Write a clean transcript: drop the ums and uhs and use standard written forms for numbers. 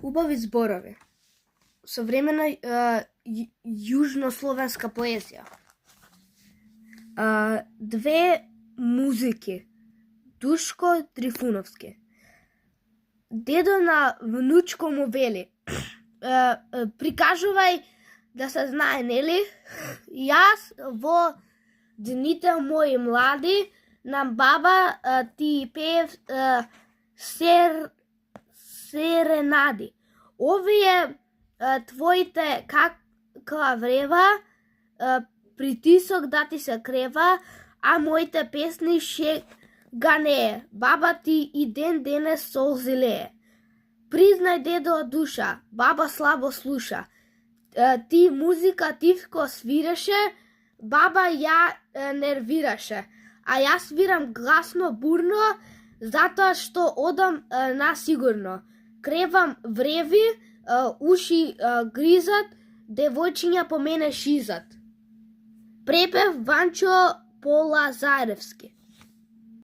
убави зборови. Современа јужнословенска поезија. Две музики. Душко Трифуновски. Дедо на внучко му вели: прикажувај да се знае, нели? Јас во дните мои млади на баба ти пеев серенади. Овие твоите каква врева, притисок да ти се крева, а моите песни шега не е. Баба ти и ден денес солзи лее. Признај, дедо од душа, баба слабо слуша. Ти музика тивко свиреше, баба ја нервираше. А јас свирам гласно, бурно, затоа што одам насигурно. Кревам вреви, уши гризат, девојчиња по мене шизат. Препев Ванчо Полазаревски.